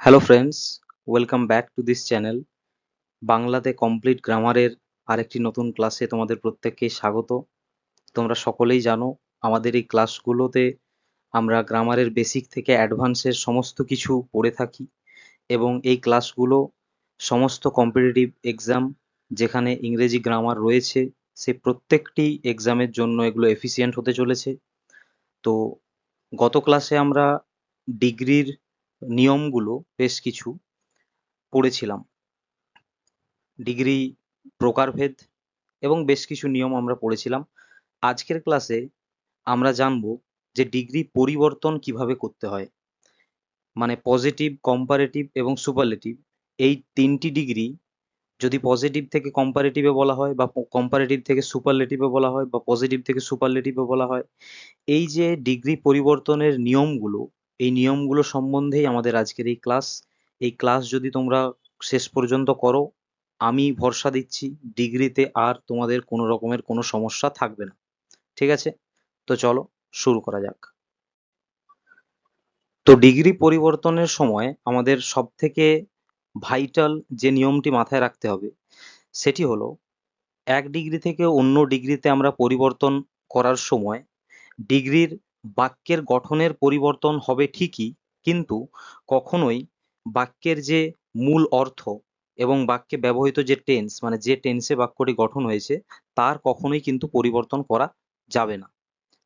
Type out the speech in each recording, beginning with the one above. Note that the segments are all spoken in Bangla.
Hello friends, welcome back to this channel. বাংলাতে কমপ্লিট গ্রামারের আরেকটি নতুন ক্লাসে তোমাদের প্রত্যেককেই স্বাগত। তোমরা সকলেই জানো আমাদের এই ক্লাসগুলোতে আমরা গ্রামারের বেসিক থেকে অ্যাডভান্সের সমস্ত কিছু পড়ে থাকি এবং এই ক্লাসগুলো সমস্ত কম্পিটিটিভ এক্সাম যেখানে ইংরেজি গ্রামার রয়েছে সে প্রত্যেকটি এক্সামের জন্য এগুলো এফিসিয়েন্ট হতে চলেছে। তো গত ক্লাসে আমরা ডিগ্রির নিয়মগুলো বেশ কিছু পড়েছিলাম। ডিগ্রি প্রকারভেদ এবং বেশ কিছু নিয়ম আমরা পড়েছিলাম। আজকের ক্লাসে আমরা জানবো যে ডিগ্রি পরিবর্তন কিভাবে করতে হয়, মানে পজিটিভ, কম্পারেটিভ এবং সুপারলেটিভ এই তিনটি ডিগ্রি যদি পজিটিভ থেকে কম্পারেটিভে বলা হয় বা কম্পারেটিভ থেকে সুপারলেটিভে বলা হয় বা পজিটিভ থেকে সুপারলেটিভে বলা হয়, এই যে ডিগ্রি পরিবর্তনের নিয়মগুলো, এই নিয়মগুলো সম্বন্ধেই আমাদের আজকের এই ক্লাস। এই ক্লাস যদি তোমরা শেষ পর্যন্ত করো, আমি ভরসা দিচ্ছি ডিগ্রিতে আর তোমাদের কোনো রকমের কোনো সমস্যা থাকবে না। ঠিক আছে? তো চলো শুরু করা যাক। তো ডিগ্রি পরিবর্তনের সময় আমাদের সব থেকে ভাইটাল যে নিয়মটি মাথায় রাখতে হবে সেটি হলো, এক ডিগ্রি থেকে অন্য ডিগ্রিতে আমরা পরিবর্তন করার সময় ডিগ্রির বাক্যের গঠনের পরিবর্তন হবে ঠিকই, কিন্তু কখনোই বাক্যের যে মূল অর্থ এবং বাক্যে ব্যবহৃত যে টেন্স, মানে যে টেন্সে বাক্যটি গঠন হয়েছে, তার কখনোই কিন্তু পরিবর্তন করা যাবে না।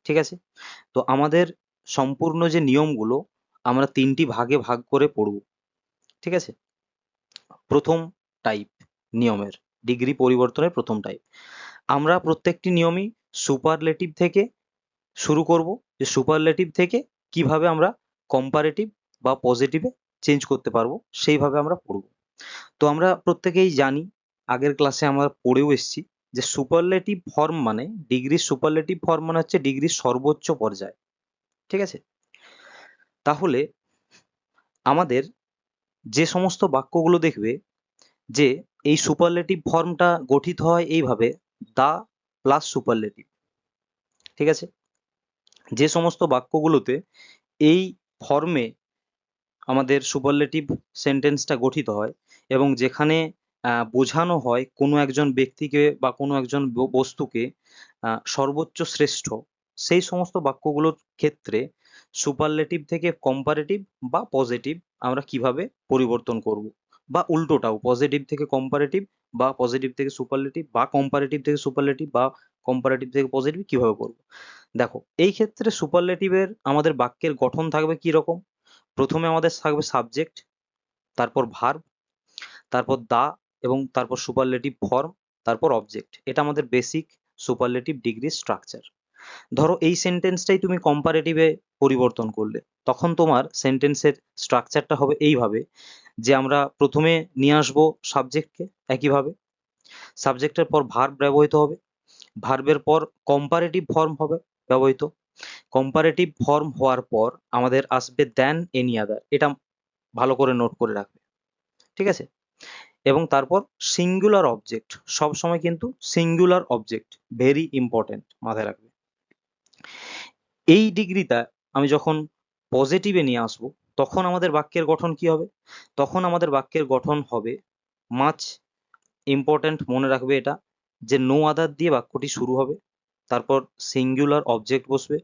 ঠিক আছে? তো আমাদের সম্পূর্ণ যে নিয়মগুলো আমরা তিনটি ভাগে ভাগ করে পড়ব। ঠিক আছে? প্রথম টাইপ নিয়মের, ডিগ্রি পরিবর্তনের প্রথম টাইপ, আমরা প্রত্যেকটি নিয়মই সুপারলেটিভ থেকে শুরু করব, যে সুপারলেটিভ থেকে কিভাবে আমরা কম্পারেটিভ বা পজিটিভে চেঞ্জ করতে পারবো সেইভাবে আমরা পড়ব। তো আমরা প্রত্যেকেই জানি, আগের ক্লাসে আমরা পড়েও এসেছি, যে সুপারলেটিভ ফর্ম মানে ডিগ্রির সুপারলেটিভ ফর্ম মানে হচ্ছে ডিগ্রির সর্বোচ্চ পর্যায়। ঠিক আছে? তাহলে আমাদের যে সমস্ত বাক্যগুলো দেখবে যে এই সুপারলেটিভ ফর্মটা গঠিত হয় এইভাবে, দা প্লাস সুপারলেটিভ। ঠিক আছে? যে সমস্ত বাক্যগুলোতে এই ফর্মে আমাদের সুপারলেটিভ সেন্টেন্সটা গঠিত হয় এবং যেখানে বোঝানো হয় কোনো একজন ব্যক্তিকে বা কোনো একজন বস্তুকে সর্বোচ্চ শ্রেষ্ঠ, সেই সমস্ত বাক্যগুলোর ক্ষেত্রে সুপারলেটিভ থেকে কম্পারেটিভ বা পজিটিভ আমরা কিভাবে পরিবর্তন করব, বা উল্টোটাও পজিটিভ থেকে কম্পারেটিভ বা পজিটিভ থেকে সুপারলেটিভ বা কম্পারেটিভ থেকে সুপারলেটিভ বা কম্পারেটিভ থেকে পজিটিভ কিভাবে করব। দেখো, এই ক্ষেত্রে সুপারলেটিভের আমাদের বাক্যের গঠন থাকবে কি রকম। প্রথমে আমাদের থাকবে সাবজেক্ট, তারপর ভার্ব, তারপর দা এবং তারপর সুপারলেটিভ ফর্ম, তারপর অবজেক্ট। এটা আমাদের বেসিক সুপারলেটিভ ডিগ্রি স্ট্রাকচার। ধরো এই সেন্টেন্সটাই তুমি কম্পারেটিভে পরিবর্তন করলে, তখন তোমার সেন্টেন্সের স্ট্রাকচারটা হবে এইভাবে, যে আমরা প্রথমে নিয়ে আসবো সাবজেক্টকে, একইভাবে সাবজেক্টের পর ভার্ব ব্যবহৃত হবে, ভার্বের পর কম্পারেটিভ ফর্ম হবে ব্যবহৃত, কম্পারেটিভ ফর্ম হওয়ার পর আমাদের আসবে দেন এনি আদার। এটা ভালো করে নোট করে রাখবে। ঠিক আছে? এবং তারপর সিঙ্গুলার অবজেক্ট, সব সময় কিন্তু সিঙ্গুলার অবজেক্ট ভেরি ইম্পর্টেন্ট, মাথায় রাখবে। এই ডিগ্রিটা আমি যখন পজিটিভে নিয়ে আসবো, তখন আমাদের বাক্যের গঠন কি হবে? তখন আমাদের বাক্যের গঠন হবে মাচ ইম্পর্টেন্ট, মনে রাখবে এটা, যে নো আদার দিয়ে বাক্যটি শুরু হবে, তারপর সিঙ্গুলার অবজেক্ট বসবে,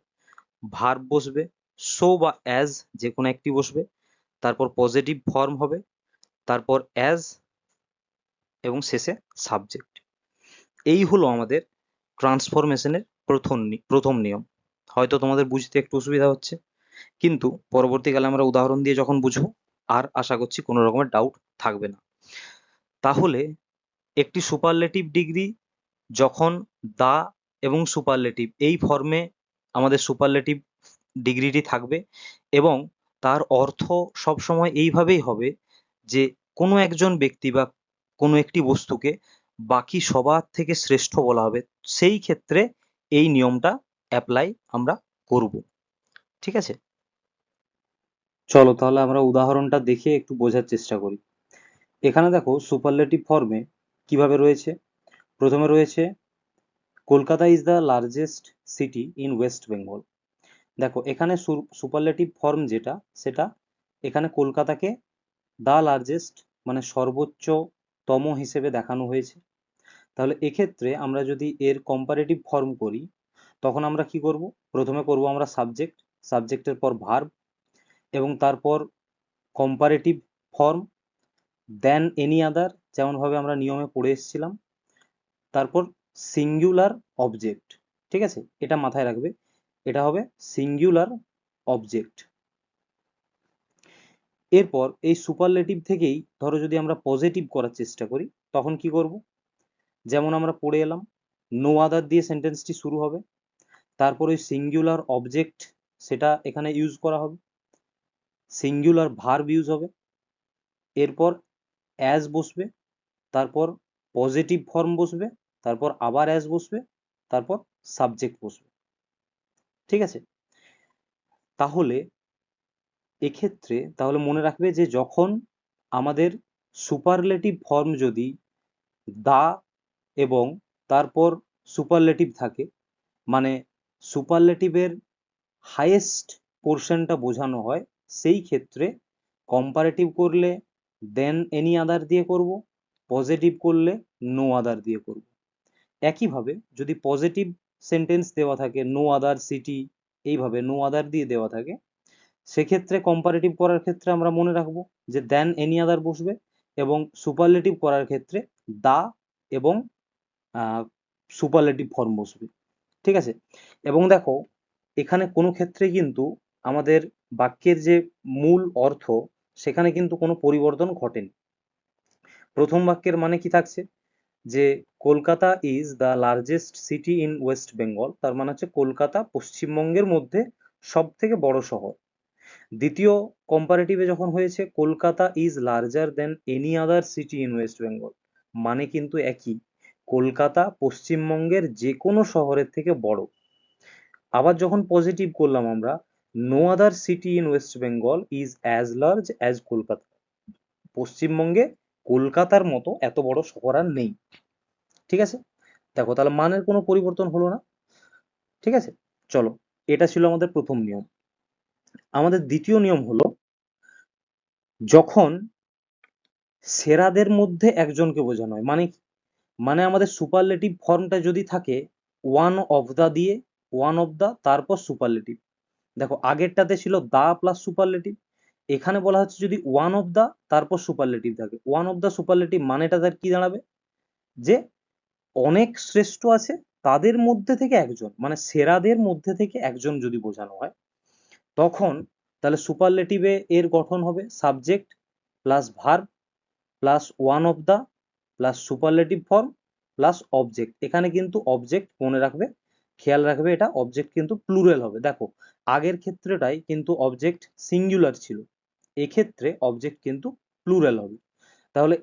ভার্ব বসবে, সো বা অ্যাজ যে কোনো একটি বসবে, তারপর পজিটিভ ফর্ম হবে, তারপর অ্যাজ এবং শেষে সাবজেক্ট। এই হলো আমাদের ট্রান্সফরমেশনের প্রথম নিয়ম। হয়তো তোমাদের বুঝতে একটু অসুবিধা হচ্ছে, কিন্তু পরবর্তীকালে আমরা উদাহরণ দিয়ে যখন বুঝবো, আর আশা করছি কোনো রকমের ডাউট থাকবে না। তাহলে একটি সুপারলেটিভ ডিগ্রি যখন দা এবং সুপারলেটিভ এই ফর্মে আমাদের সুপারলেটিভ ডিগ্রিটি থাকবে, এবং তার অর্থ সবসময় এইভাবেই হবে যে কোনো একজন ব্যক্তি বা কোনো একটি বস্তুকে বাকি সবার থেকে শ্রেষ্ঠ বলা হবে, সেই ক্ষেত্রে এই নিয়মটা অ্যাপ্লাই আমরা করব। ঠিক আছে? চলো তাহলে আমরা উদাহরণটা দেখে একটু বোঝার চেষ্টা করি। এখানে দেখো সুপারলেটিভ ফর্মে কিভাবে রয়েছে। প্রথমে রয়েছে Kolkata is the largest city in West Bengal. দেখো এখানে সুপারলেটিভ ফর্ম যেটা, সেটা এখানে কলকাতাকে দ্য লার্জেস্ট মানে সর্বোচ্চতম হিসেবে দেখানো হয়েছে। তাহলে এক্ষেত্রে আমরা যদি এর কম্পারেটিভ ফর্ম করি তখন আমরা কি করব? প্রথমে করব আমরা সাবজেক্ট, সাবজেক্টের পর ভার্ব এবং তারপর comparative form, than any other, যেমনভাবে আমরা নিয়মে পড়ে এসেছিলাম, তারপর সিঙ্গুলার অবজেক্ট। ঠিক আছে, এটা মাথায় রাখবে, এটা হবে সিঙ্গুলার অবজেক্ট। এরপর এই সুপারলেটিভ থেকেই ধরো যদি আমরা পজিটিভ করার চেষ্টা করি তখন কি করব? যেমন আমরা পড়ে এলাম, নো আদার দিয়ে সেন্টেন্সটি শুরু হবে, তারপর ওই সিঙ্গুলার অবজেক্ট সেটা এখানে ইউজ করা হবে, সিঙ্গুলার ভার্ব ইউজ হবে, এরপর অ্যাজ বসবে, তারপর পজিটিভ ফর্ম বসবে, তারপর আবার অ্যাজ বসবে, তারপর সাবজেক্ট বসবে। ঠিক আছে, তাহলে এক্ষেত্রে তাহলে মনে রাখবে যে যখন আমাদের সুপারলেটিভ ফর্ম যদি দা এবং তারপর সুপারলেটিভ থাকে, মানে সুপারলেটিভের হাইয়েস্ট পোর্শনটা বোঝানো হয়, সেই ক্ষেত্রে কম্পারেটিভ করলে দেন এনি আদার দিয়ে করব, পজিটিভ করলে নো আদার দিয়ে করব। একইভাবে যদি পজিটিভ সেন্টেন্স দেওয়া থাকে নো আদার সিটি, এইভাবে নো আদার দিয়ে দেওয়া থাকে, সেক্ষেত্রে কম্পারেটিভ করার ক্ষেত্রে আমরা মনে রাখবো যে দেন এনি আদার বসবে, এবং সুপারলেটিভ করার ক্ষেত্রে দা এবং সুপারলেটিভ ফর্ম বসবে। ঠিক আছে, এবং দেখো এখানে কোনো ক্ষেত্রে কিন্তু আমাদের বাক্যের যে মূল অর্থ সেখানে কিন্তু কোনো পরিবর্তন ঘটেনি। প্রথম বাক্যের মানে কি থাকছে যে Kolkata is the largest city in West Bengal, তার মানে হচ্ছে কলকাতা পশ্চিমবঙ্গের মধ্যে সব থেকে বড় শহর। দ্বিতীয় কম্পারেটিভে যখন হয়েছে Kolkata is larger than any other city in West Bengal, মানে কিন্তু একই, কলকাতা পশ্চিমবঙ্গের যে কোনো শহরের থেকে বড়। আবার যখন পজিটিভ করলাম আমরা, no other city in West Bengal is as large as Kolkata, পশ্চিমবঙ্গে কলকাতার মতো এত বড় শহর আর নেই। ঠিক আছে, দেখো তাহলে মানের কোনো পরিবর্তন হলো না। ঠিক আছে, চলো, এটা ছিল আমাদের প্রথম নিয়ম। আমাদের দ্বিতীয় নিয়ম হলো যখন সেরাদের মধ্যে একজনকে বোঝানো হয়, মানে মানে আমাদের সুপারলেটিভ ফর্মটা যদি থাকে ওয়ান অফ দা দিয়ে, ওয়ান অফ দা তারপর সুপারলেটিভ। দেখো আগেরটাতে ছিল দা প্লাস সুপারলেটিভ, এখানে বলা হচ্ছে যদি ওয়ান অফ দা তারপর সুপারলেটিভ থাকে, ওয়ান অফ দা সুপারলেটিভ মানেটা তার কি দাঁড়াবে, যে অনেক শ্রেষ্ঠ আছে তাদের মধ্যে থেকে একজন, মানে সেরাদের মধ্যে থেকে একজন যদি বোঝানো হয় তখন তাহলে সুপারলেটিভে এর গঠন হবে subject plus verb plus one of the plus superlative form plus object. এখানে কিন্তু অবজেক্ট মনে রাখবে, খেয়াল রাখবে এটা অবজেক্ট কিন্তু প্লুরাল হবে। দেখো আগের ক্ষেত্রটাই কিন্তু অবজেক্ট সিঙ্গুলার ছিল, এক্ষেত্রে অবজেক্ট কিন্তু প্লুরাল হবে। তাহলে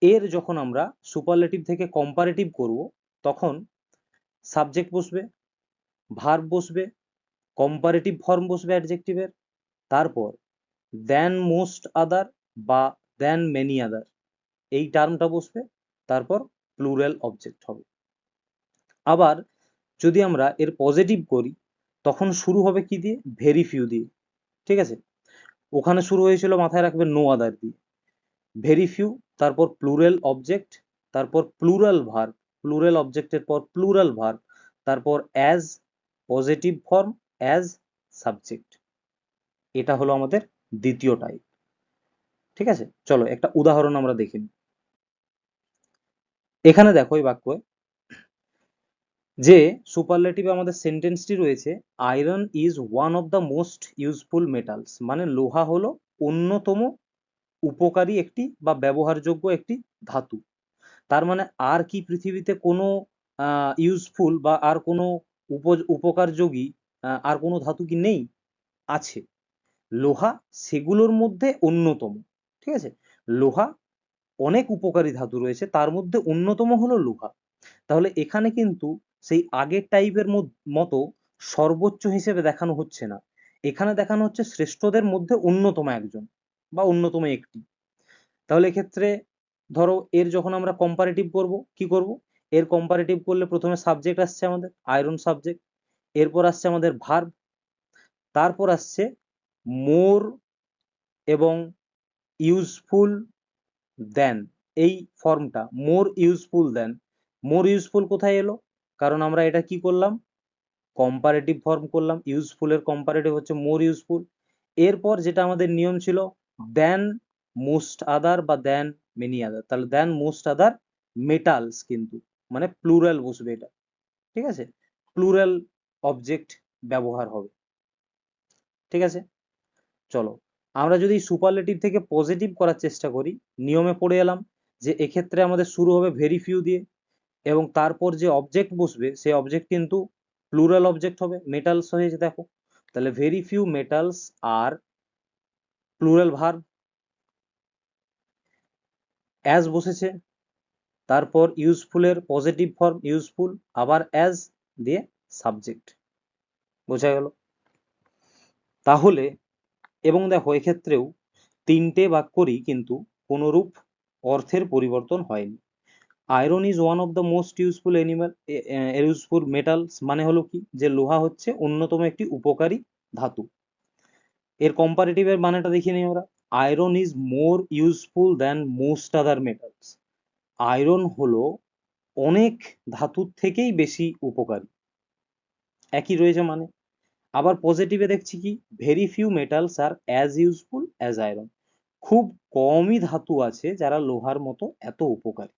এর যখন আমরা সুপারলেটিভ থেকে কম্পারেটিভ করব তখন সাবজেক্ট বসবে, ভার্ব বসবে, কম্পারেটিভ ফর্ম বসবে অ্যাডজেক্টিভের, তারপর দেন মোস্ট আদার বা দেন মেনি আদার এই টার্মটা বসবে, তারপর প্লুরাল অবজেক্ট হবে। আবার যদি আমরা এর পজিটিভ করি তখন শুরু হবে কি দিয়ে, ভেরি ফিউ দিয়ে। ঠিক আছে, ওখানে শুরু হয়েছিল মাথায় রাখবে নো আদার দিয়ে, ভেরি ফিউ, তারপর প্লুরাল অবজেক্ট, তারপর প্লুরাল ভার্ব, প্লুরাল অবজেক্টের পর প্লুরাল ভার্ব, তারপর as positive form as subject. এটা হলো আমাদের দ্বিতীয় টাইপ। ঠিক আছে, চলো একটা উদাহরণ আমরা দেখি। এখানে দেখো এই বাক্য যে সুপারলেটিভে আমাদের সেন্টেন্সটি রয়েছে iron is one of the most useful metals, মানে লোহা হলো অন্যতম উপকারী একটি বা ব্যবহারযোগ্য একটি ধাতু। তার মানে আর কি পৃথিবীতে কোনো ইউজফুল বা আর কোনো উপকারযোগী আর কোনো ধাতু কি নেই? আছে, লোহা সেগুলোর মধ্যে অন্যতম। ঠিক আছে, লোহা অনেক উপকারী ধাতু রয়েছে, তার মধ্যে অন্যতম হলো লোহা। তাহলে এখানে কিন্তু সেই আগের টাইপের মতো সর্বোচ্চ হিসেবে দেখানো হচ্ছে না, এখানে দেখানো হচ্ছে শ্রেষ্ঠদের মধ্যে অন্যতম একজন বা অন্যতম একটি। তাহলে এক্ষেত্রে ধরো এর যখন আমরা কম্পারেটিভ করব কি করব, এর কম্পারেটিভ করলে প্রথমে সাবজেক্ট আসছে আমাদের আয়রন সাবজেক্ট, এরপর আসছে আমাদের ভার্ব, তারপর আসছে মোর এবং ইউজফুল দেন, এই ফর্মটা মোর ইউজফুল দেন, মোর ইউজফুল কোথায় এলো? কারণ আমরা এটা কি করলাম, কম্পারেটিভ ফর্ম করলাম, ইউজফুলের কম্পারেটিভ হচ্ছে মোর ইউজফুল। এরপর যেটা আমাদের নিয়ম ছিল দেন মোস্ট আদার বা দেন মেনি আদার, তাহলে দেন মোস্ট আদার মেটালস, কিন্তু মানে প্লুরাল বসবে এটা, ঠিক আছে, প্লুরাল অবজেক্ট ব্যবহার হবে, ঠিক আছে। চলো আমরা যদি সুপারলেটিভ থেকে পজিটিভ করার চেষ্টা করি, নিয়মে পড়ে এলাম যে এক্ষেত্রে আমাদের শুরু হবে ভেরি ফিউ দিয়ে, এবং তারপর যে অবজেক্ট বসবে সেই অবজেক্ট কিন্তু প্লুরাল অবজেক্ট হবে, মেটালস হয়েছে দেখো, তাহলে ভেরি ফিউ মেটালস আর প্লুরাল ভার্ব, অ্যাজ বসেছে, তারপর ইউজফুলের পজিটিভ ফর্ম ইউজফুল, আবার অ্যাজ দিয়ে সাবজেক্ট, বোঝা গেল? তাহলে এবং দেখো এক্ষেত্রেও তিনটে বাক্যরই কিন্তু কোনরূপ অর্থের পরিবর্তন হয়নি। Iron is one of the most useful animal, useful metals মানে হলো কি, যে লোহা হচ্ছে অন্যতম একটি উপকারী ধাতু। এর কম্পারেটিভের মানেটা দেখিয়ে নিই আমরা, iron is more useful than most other metals, iron হলো অনেক ধাতুর থেকেই বেশি উপকারী, একই রয়েছে মানে। আবার পজিটিভে দেখছি কি, ভেরি ফিউ মেটালস আর অ্যাজ ইউজফুল অ্যাজ আয়রন, খুব কমই ধাতু আছে যারা লোহার মতো এত উপকারী।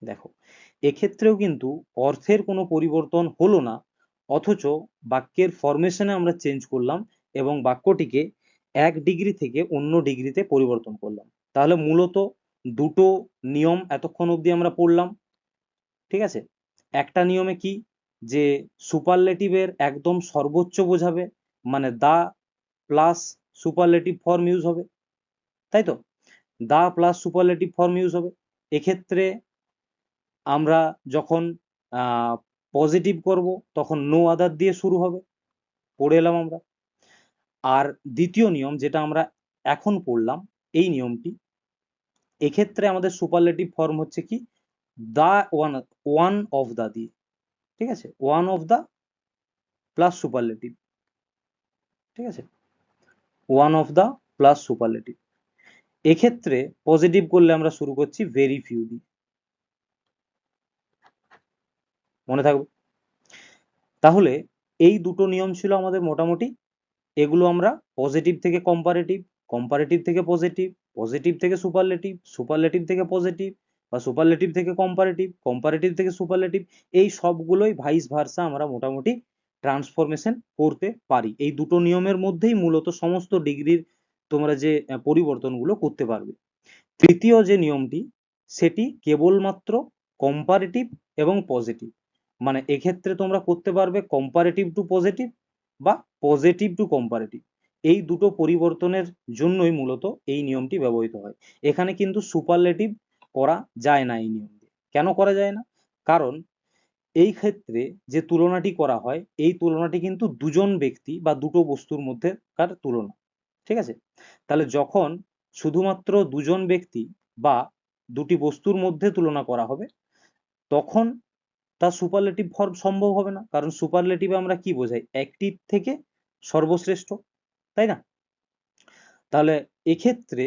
দেখো এক্ষেত্রেও কিন্তু অর্থের কোনো পরিবর্তন হলো না, অথচ বাক্যের ফরমেশনে আমরা চেঞ্জ করলাম এবং বাক্যটিকে এক ডিগ্রি থেকে অন্য ডিগ্রিতে পরিবর্তন করলাম। তাহলে মূলত দুটো নিয়ম এতক্ষণ অবধি আমরা পড়লাম, ঠিক আছে। একটা নিয়মে কি, যে সুপারলেটিভের একদম সর্বোচ্চ বোঝাবে, মানে the plus superlative form use হবে, তাই তো, the plus superlative form use হবে। এক্ষেত্রে আমরা যখন পজিটিভ করব তখন নো আদার দিয়ে শুরু হবে, পড়ে এলাম আমরা। আর দ্বিতীয় নিয়ম যেটা আমরা এখন পড়লাম, এই নিয়মটি, এক্ষেত্রে আমাদের সুপারলেটিভ ফর্ম হচ্ছে কি, the one, one of the দিয়ে, ঠিক আছে, one of the plus superlative, ঠিক আছে, one of the plus superlative. এক্ষেত্রে পজিটিভ করলে আমরা শুরু করছি ভেরি ফিউ দিয়ে, মনে থাকবে। তাহলে এই দুটো নিয়ম ছিল আমাদের মোটামুটি, এগুলো আমরা পজিটিভ থেকে কম্পারেটিভ, কম্পারেটিভ থেকে পজিটিভ, পজিটিভ থেকে সুপারলেটিভ, সুপারলেটিভ থেকে পজিটিভ বা সুপারলেটিভ থেকে কম্পারেটিভ, কম্পারেটিভ থেকে সুপারলেটিভ, এই সবগুলোই ভাইস ভার্সা আমরা মোটামুটি ট্রান্সফরমেশন করতে পারি। এই দুটো নিয়মের মধ্যেই মূলত সমস্ত ডিগ্রির তোমরা যে পরিবর্তনগুলো করতে পারবে। তৃতীয় যে নিয়মটি সেটি কেবলমাত্র কম্পারেটিভ এবং পজিটিভ, মানে এক্ষেত্রে তোমরা করতে পারবে কম্পারেটিভ টু পজিটিভ বা পজিটিভ টু কম্পারেটিভ, এই দুটো পরিবর্তনের জন্যই মূলত এই নিয়মটি ব্যবহৃত হয়। এখানে কিন্তু সুপারলেটিভ করা যায় না এই নিয়ম দিয়ে। কেন করা যায় না? কারণ এই ক্ষেত্রে যে তুলনাটি করা হয় এই তুলনাটি কিন্তু দুজন ব্যক্তি বা দুটো বস্তুর মধ্যেকার তুলনা, ঠিক আছে। তাহলে যখন শুধুমাত্র দুজন ব্যক্তি বা দুটি বস্তুর মধ্যে তুলনা করা হবে তখন তার সুপারলেটিভ ফর্ম সম্ভব হবে না, কারণ সুপারলেটিভে আমরা কি বোঝাই, একটি থেকে সর্বশ্রেষ্ঠ, তাই না? তাহলে এক্ষেত্রে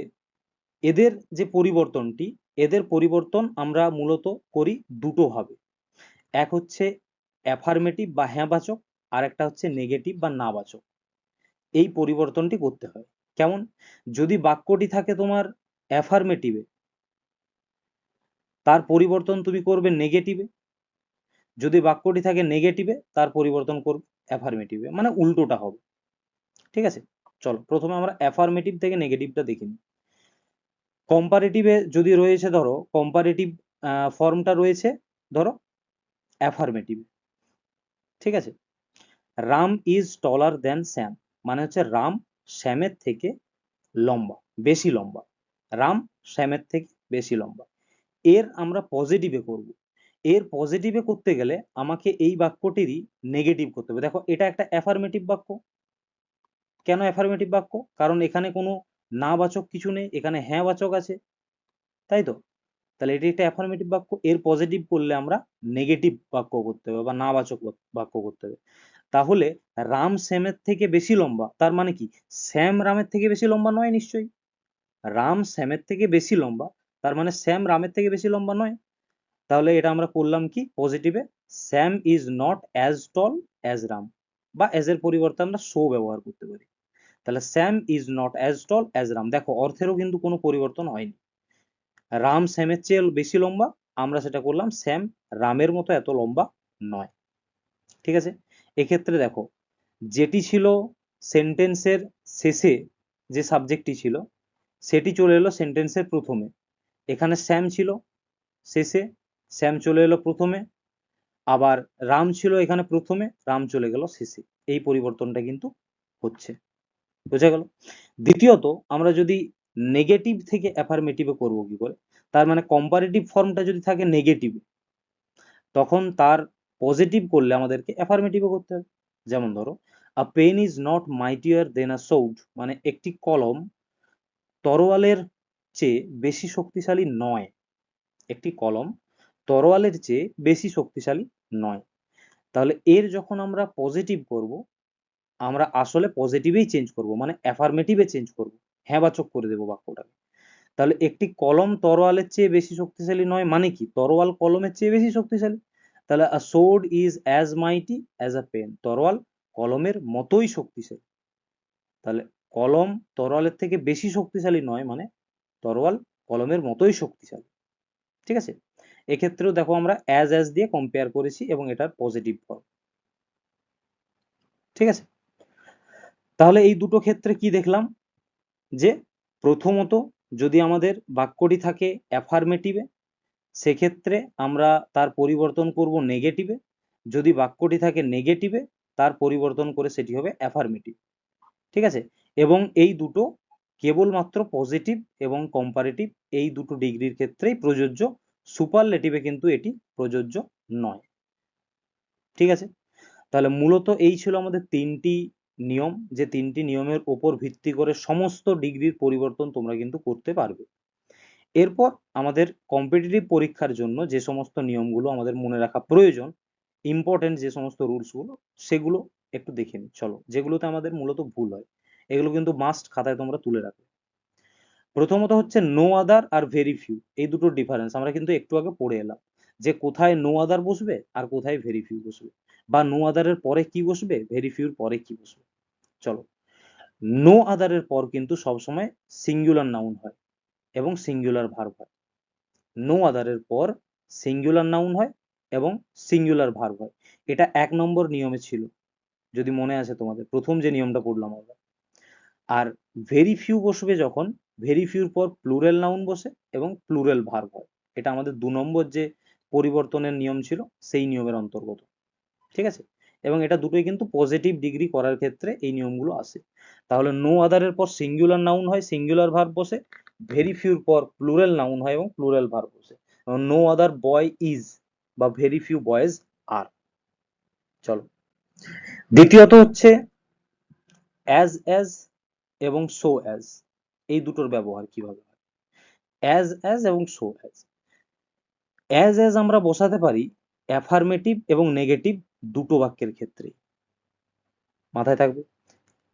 এদের যে পরিবর্তনটি, এদের পরিবর্তন আমরা মূলত করি দুটো ভাবে, এক হচ্ছে অ্যাফার্মেটিভ বা হ্যাঁ বাচক, আর একটা হচ্ছে নেগেটিভ বা না বাচক। এই পরিবর্তনটি করতে হয় কেমন, যদি বাক্যটি থাকে তোমার অ্যাফার্মেটিভে তার পরিবর্তন তুমি করবে নেগেটিভে, যদি বাক্যটি থাকে নেগেটিভে তার পরিবর্তন করবে অ্যাফার্মেটিভে, মানে উল্টোটা হবে, ঠিক আছে। চলো প্রথমে আমরা অ্যাফার্মেটিভ থেকে নেগেটিভটা দেখি। কম্পারেটিভে যদি রয়েছে, ধরো কম্পারেটিভ ফর্মটা রয়েছে ধরো অ্যাফার্মেটিভ, ঠিক আছে, রাম ইজ টলার দ্যান শ্যাম, মানে হচ্ছে রাম শ্যামের থেকে লম্বা, বেশি লম্বা, রাম শ্যামের থেকে বেশি লম্বা। এর আমরা পজিটিভে করব, এর পজিটিভে করতে গেলে আমাকে এই বাক্যটিরই নেগেটিভ করতে হবে। দেখো এটা একটা অ্যাফার্মেটিভ বাক্য, কেন অ্যাফার্মেটিভ বাক্য, কারণ এখানে কোনো না বাচক কিছু নেই, এখানে হ্যাঁ বাচক আছে, তাই তো। তাহলে এটি একটা অ্যাফার্মেটিভ বাক্য, এর পজিটিভ করলে আমরা নেগেটিভ বাক্য করতে হবে বা না বাচক বাক্য করতে হবে। তাহলে রাম শ্যামের থেকে বেশি লম্বা, তার মানে কি শ্যাম রামের থেকে বেশি লম্বা নয় নিশ্চয়ই, রাম শ্যামের থেকে বেশি লম্বা, তার মানে শ্যাম রামের থেকে বেশি লম্বা নয়। তাহলে এটা আমরা করলাম কি পজিটিভে, Shyam is not as tall as Ram, বা অ্যাজ এর পরিবর্তে আমরা সো ব্যবহার করতে পারি। তাহলে Shyam is not as tall as Ram, দেখো অর্থেরও কিন্তু কোনো পরিবর্তন হয়নি। রাম শ্যামের চেয়ে বেশি লম্বা, আমরা সেটা করলাম শ্যাম রামের মতো এত লম্বা নয়। ঠিক আছে, এক্ষেত্রে দেখো যেটি ছিল সেন্টেন্সের শেষে, যে সাবজেক্টটি ছিল সেটি চলে এলো সেন্টেন্সের প্রথমে। এখানে শ্যাম ছিল শেষে, শ্যাম চলে এলো প্রথমে, আবার রাম ছিল এখানে প্রথমে, রাম চলে গেল শেষে। এই পরিবর্তনটা কিন্তু হচ্ছে, বোঝা গেল। দ্বিতীয়ত আমরা যদি নেগেটিভ থেকে অ্যাফার্মেটিভে করব কি করে, তার মানে কম্পারেটিভ ফর্মটা যদি থাকে নেগেটিভ, তখন তার পজিটিভ করলে আমাদেরকে অ্যাফার্মেটিভে করতে হবে। যেমন ধরো a pen is not mightier than a sword, মানে একটি কলম তরোয়ালের চেয়ে বেশি শক্তিশালী নয়। একটি কলম তরোয়ালের চেয়ে বেশি শক্তিশালী নয়। তাহলে এর যখন আমরা পজিটিভ করব, আমরা আসলে পজিটিভেই চেঞ্জ করব, মানে অ্যাফার্মেটিভে চেঞ্জ করব, হ্যাঁবাচক করে দেবো বাক্যটাকে। তাহলে একটি কলম তরোয়ালের চেয়ে বেশি শক্তিশালী নয় মানে কি, তরোয়াল কলমের চেয়ে বেশি শক্তিশালী। তাহলে a sword is as mighty as a pen, তরোয়াল কলমের মতোই শক্তিশালী। তাহলে কলম তরোয়ালের থেকে বেশি শক্তিশালী নয় মানে তরোয়াল কলমের মতোই শক্তিশালী। ঠিক আছে, এক্ষেত্রেও দেখো আমরা অ্যাজ দিয়ে কম্পেয়ার করেছি এবং এটার পজিটিভ ফর্ম। ঠিক আছে, তাহলে এই দুটো ক্ষেত্রে কি দেখলাম, যে প্রথমত যদি আমাদের বাক্যটি থাকে অ্যাফার্মেটিভে, সেক্ষেত্রে আমরা তার পরিবর্তন করব নেগেটিভে। যদি বাক্যটি থাকে নেগেটিভে, তার পরিবর্তন করে সেটি হবে অ্যাফার্মেটিভ। ঠিক আছে, এবং এই দুটো কেবলমাত্র পজিটিভ এবং কম্পারেটিভ এই দুটো ডিগ্রির ক্ষেত্রেই প্রযোজ্য, সুপারলেটিভে কিন্তু এটি প্রযোজ্য নয়। ঠিক আছে, তাহলে মূলত এই ছিল আমাদের তিনটি নিয়ম, যে তিনটি নিয়মের ওপর ভিত্তি করে সমস্ত ডিগ্রির পরিবর্তন তোমরা কিন্তু করতে পারবে। এরপর আমাদের কম্পিটিটিভ পরীক্ষার জন্য যে সমস্ত নিয়মগুলো আমাদের মনে রাখা প্রয়োজন, ইম্পর্টেন্ট যে সমস্ত রুলসগুলো, সেগুলো একটু দেখে নিই চলো, যেগুলোতে আমাদের মূলত ভুল হয়, এগুলো কিন্তু মাস্ট খাতায় তোমরা তুলে রাখবে। প্রথমত হচ্ছে no other are very few, এই দুটোর ডিফারেন্স আমরা কিন্তু একটু আগে পড়ে এলাম, যে কোথায় নো আদার বসবে আর কোথায় ভেরি ফিউ বসবে, বা নো আদারের পরে কি বসবে, ভেরি ফিউর পরে কি বসবে। চলো, নো আদারের পর কিন্তু সবসময় সিঙ্গুলার নাউন হয় এবং সিঙ্গুলার ভার্ব হয়। নো আদারের পর সিঙ্গুলার নাউন হয় এবং সিঙ্গুলার ভার্ব হয়। এটা 1 নম্বর নিয়মে ছিল, যদি মনে আছে তোমাদের, প্রথম যে নিয়মটা পড়লাম আমরা। আর ভেরি ফিউ বসবে যখন, ভেরি ফিউর পর প্লুরাল নাউন বসে এবং প্লুরাল ভার্ব হয়। এটা আমাদের 2 নম্বর যে পরিবর্তনের নিয়ম ছিল সেই নিয়মের অন্তর্গত। ঠিক আছে, এবং এটা দুটোই কিন্তু পজিটিভ ডিগ্রি করার ক্ষেত্রে এই নিয়মগুলো আসে। তাহলে নো আদারের পর সিঙ্গুলার নাউন হয়, সিঙ্গুলার ভার্ব বসে, ভেরি ফিউর পর প্লুরাল নাউন হয় এবং প্লুরাল ভার্ব বসে। নো আদার বয় ইজ বা ভেরি ফিউ বয়েজ আর। চলো, দ্বিতীয়ত হচ্ছে অ্যাজ এবং সো অ্যাজ, এই দুটোর ব্যবহার কিভাবে হয়। অ্যাজ এবং সো অ্যাজ আমরা বসাতে পারি অ্যাফার্মেটিভ এবং নেগেটিভ দুটো বাক্যের ক্ষেত্রে, মাথায় থাকবে।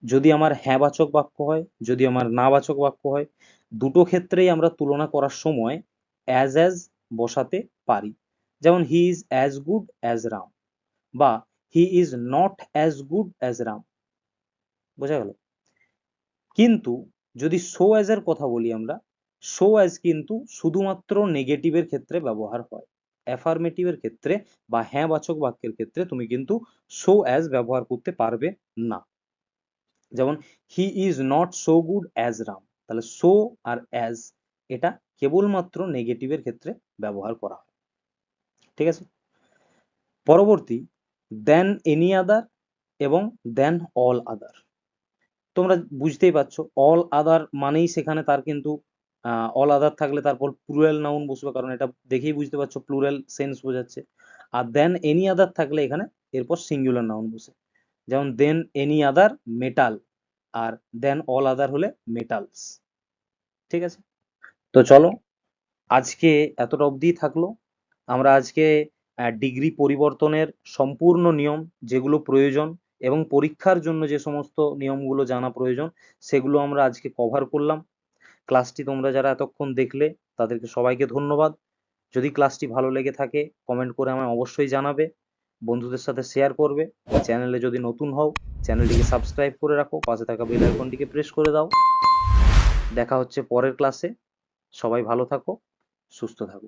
যদি আমার হ্যাঁবাচক বাক্য হয়, যদি আমার নাবাচক বাক্য হয়, দুটো ক্ষেত্রেই আমরা তুলনা করার সময় অ্যাজ বসাতে পারি। যেমন he is as good as Ram, বা he is not as good as Ram, বোঝা গেল। কিন্তু যদি সো অ্যাজ এর কথা বলি আমরা, সো অ্যাজ কিন্তু শুধুমাত্র নেগেটিভের ক্ষেত্রে ব্যবহার হয়। অ্যাফার্মেটিভের ক্ষেত্রে বা হ্যাঁবাচক বাক্যের ক্ষেত্রে তুমি কিন্তু সো অ্যাজ ব্যবহার করতে পারবে না। যেমন he is not so good as Ram, তাহলে সো আর অ্যাজ এটা কেবলমাত্র নেগেটিভের ক্ষেত্রে ব্যবহার করা হয়। ঠিক আছে, পরবর্তী দেন এনি আদার এবং দেন অল আদার। তোমরা বুঝতেই পারছো অল আদার মানেই সেখানে তার কিন্তু অল আদার থাকলে তারপর প্লুরাল নাউন বসবে, কারণ এটা দেখেই বুঝতে পারছো প্লুরাল সেন্স বোঝাচ্ছে। আর দেন এনি আদার থাকলে এখানে এরপর সিঙ্গুলার নাউন বসে, যেমন দেন এনি আদার মেটাল, আর দেন অল আদার হলে মেটালস। ঠিক আছে, তো চলো আজকে এতটা অবধি থাকলো। আমরা আজকে ডিগ্রি পরিবর্তনের সম্পূর্ণ নিয়ম যেগুলো প্রয়োজন এবং পরীক্ষার জন্য যে সমস্ত নিয়মগুলো জানা প্রয়োজন সেগুলো আমরা আজকে কভার করলাম। ক্লাসটি তোমরা যারা এতক্ষণ দেখলে তাদেরকে সবাইকে ধন্যবাদ। যদি ক্লাসটি ভালো লেগে থাকে কমেন্ট করে আমায় অবশ্যই জানাবে, বন্ধুদের সাথে শেয়ার করবে। চ্যানেলে যদি নতুন হও চ্যানেলটিকে সাবস্ক্রাইব করে রাখো, পাশে থাকা বেল আইকনটিকে প্রেস করে দাও। দেখা হচ্ছে পরের ক্লাসে। সবাই ভালো থাকো, সুস্থ থাকো।